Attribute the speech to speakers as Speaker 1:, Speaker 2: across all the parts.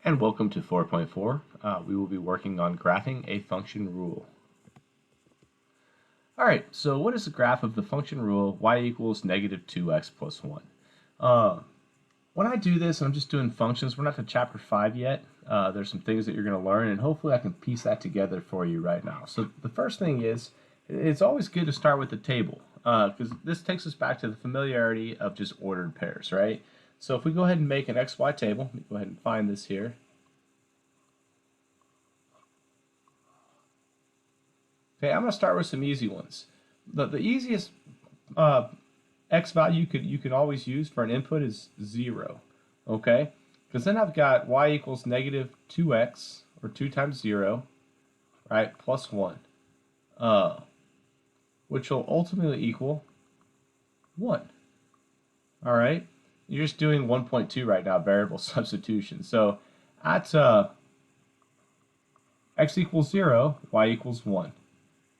Speaker 1: And welcome to 4.4. We will be working on graphing a function rule. Alright, so what is the graph of the function rule y equals negative 2x plus 1? When I do this, I'm just doing functions. We're not to chapter 5 yet. There's some things that you're going to learn, and hopefully I can piece that together for you right now. So the first thing is, it's always good to start with the table, because this takes us back to the familiarity of just ordered pairs, right? So if we go ahead and make an XY table, let me go ahead and find this here. Okay, I'm going to start with some easy ones. The easiest x value you can always use for an input is 0. Okay, because then I've got y equals negative 2x, or 2 times 0, right, plus 1, which will ultimately equal 1. All right, you're just doing 1.2 right now, variable substitution. So at x equals 0, y equals 1.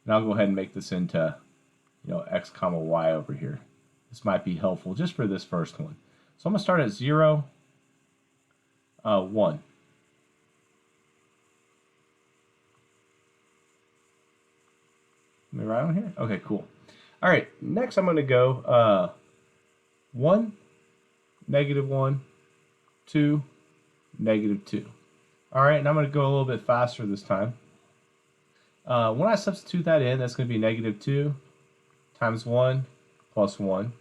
Speaker 1: And I'll go ahead and make this into, x comma y over here. This might be helpful just for this first one. So I'm going to start at 0, 1. Am I right on here? Okay, cool. All right, next I'm going to go 1, negative 1, 2, negative 2. All right, and I'm going to go a little bit faster this time. When I substitute that in, that's going to be negative 2 times 1 plus 1.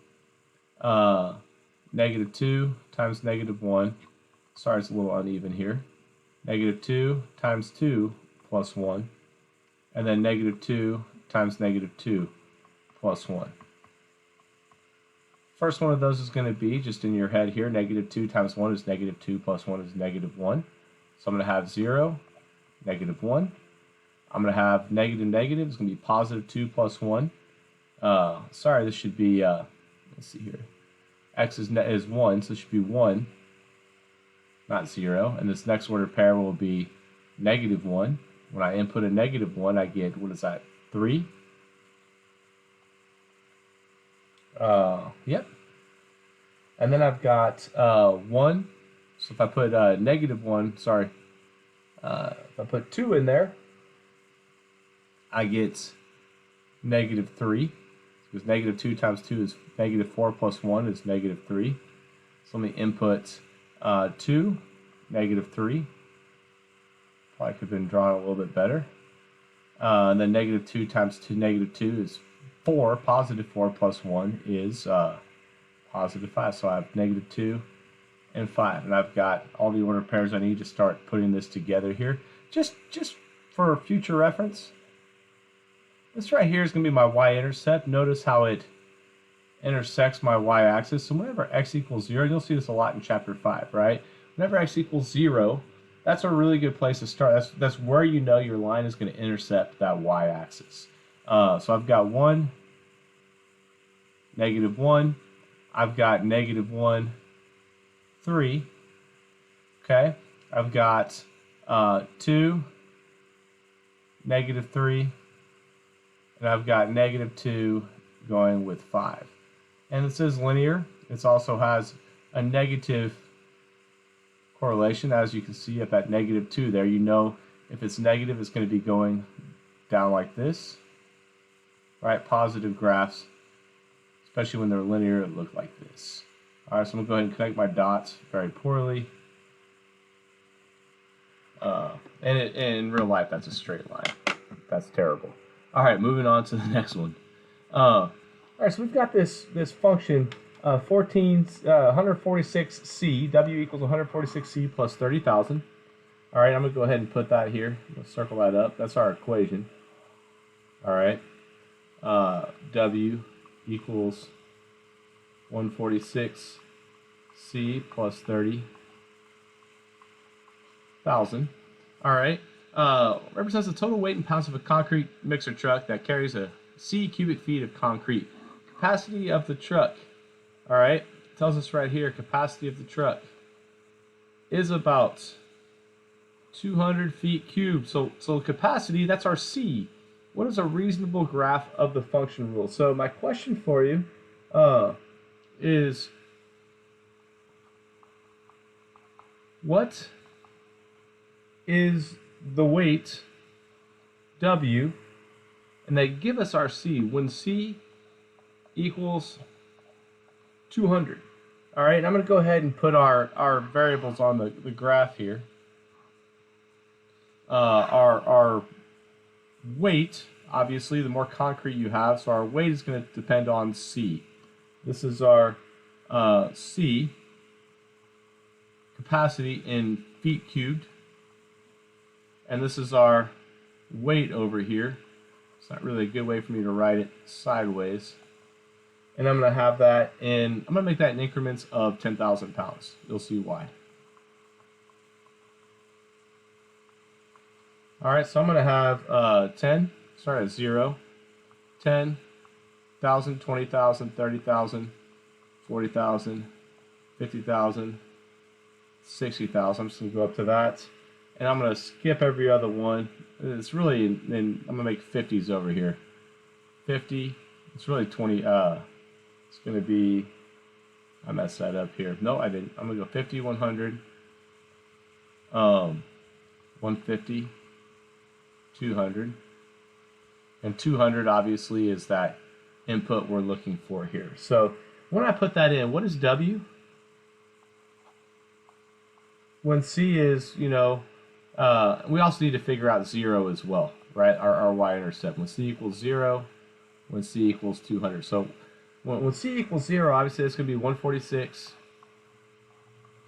Speaker 1: Negative 2 times negative 1. Sorry, it's a little uneven here. Negative 2 times 2 plus 1. And then negative 2 times negative 2 plus 1. First one of those is going to be, just in your head here, negative 2 times 1 is negative 2 plus 1 is negative 1. So I'm going to have 0, negative 1. I'm going to have negative negative. It's going to be positive 2 plus 1. Sorry, this should be, let's see here. X is 1, so it should be 1, not 0. And this next order pair will be negative 1. When I input a negative 1, I get, what is that, 3? Yep. And then I've got 1. So if I put negative 1, sorry, if I put 2 in there, I get negative 3, because negative 2 times 2 is negative 4 plus 1 is negative 3. So let me input 2, negative 3. Probably could have been drawn a little bit better. And then negative 2 times 2, negative 2 is 4. Positive 4 plus 1 is positive 5. So I have negative 2 and 5. And I've got all the order pairs I need to start putting this together here. Just for future reference, this right here is going to be my y-intercept. Notice how it intersects my y-axis. So whenever x equals 0, you'll see this a lot in chapter 5, right? Whenever x equals 0, that's a really good place to start. That's where you know your line is going to intercept that y-axis. So I've got 1, negative 1. I've got negative 1, 3. Okay. I've got 2, negative 3. And I've got negative 2 going with 5. And this is linear. It also has a negative correlation. As you can see up at negative 2 there, you know if it's negative, it's going to be going down like this. Right? Positive graphs, especially when they're linear, look like this. All right, so I'm going to go ahead and connect my dots very poorly. And in real life, that's a straight line. That's terrible. All right, moving on to the next one. All right, so we've got this function 146c, w equals 146c plus 30,000. All right, I'm going to go ahead and put that here. Let's circle that up. That's our equation. All right, w equals 146c plus 30,000. All right. Represents the total weight in pounds of a concrete mixer truck that carries a C cubic feet of concrete. Capacity of the truck, all right, tells us right here, capacity of the truck is about 200 feet cubed. So capacity, that's our C. What is a reasonable graph of the function rule? So my question for you is, what is the weight W, and they give us our C when C equals 200. All right, I'm going to go ahead and put our variables on the graph here. Our weight, obviously, the more concrete you have, so our weight is going to depend on C. This is our C, capacity in feet cubed, and this is our weight over here. It's not really a good way for me to write it sideways. And I'm going to have that in, I'm going to make that in increments of 10,000 pounds. You'll see why. All right, so I'm going to have 10, start at 0, 10,000, 20,000, 30,000, 40,000, 50,000, 60,000. I'm just going to go up to that. And I'm going to skip every other one. It's really, and I'm going to make 50s over here. 50, it's really 20, it's going to be, I messed that up here. No, I didn't. I'm going to go 50, 100, 150, 200. And 200 obviously is that input we're looking for here. So when I put that in, what is W? When C is, you know, we also need to figure out 0 as well, right? Our y-intercept. When C equals 0, when C equals 200. So when C equals 0, obviously it's going to be 146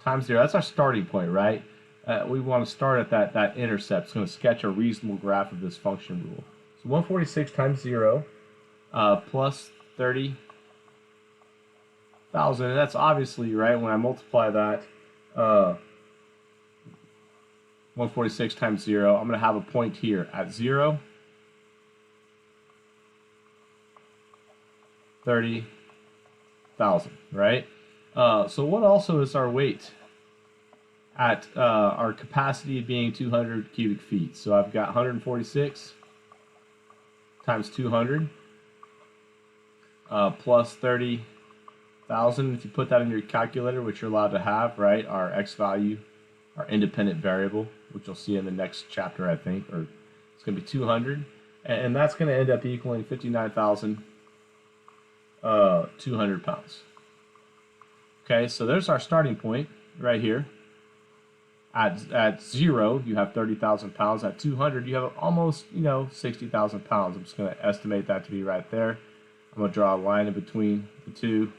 Speaker 1: times 0. That's our starting point, right? We want to start at that intercept. It's going to sketch a reasonable graph of this function rule. So 146 times 0 plus 30,000. And that's obviously, right, when I multiply that, 146 times 0, I'm going to have a point here at 0, 30,000, right? So what also is our weight at our capacity being 200 cubic feet? So I've got 146 times 200 plus 30,000. If you put that in your calculator, which you're allowed to have, right, our x value, our independent variable, which you'll see in the next chapter, I think, or it's going to be 200, and that's going to end up equaling 59,200 pounds. Okay, so there's our starting point right here. At 0, you have 30,000 pounds. At 200, you have almost, 60,000 pounds. I'm just going to estimate that to be right there. I'm going to draw a line in between the two.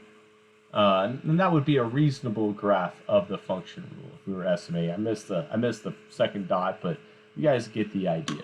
Speaker 1: And that would be a reasonable graph of the function rule if we were estimating. I missed the second dot, but you guys get the idea.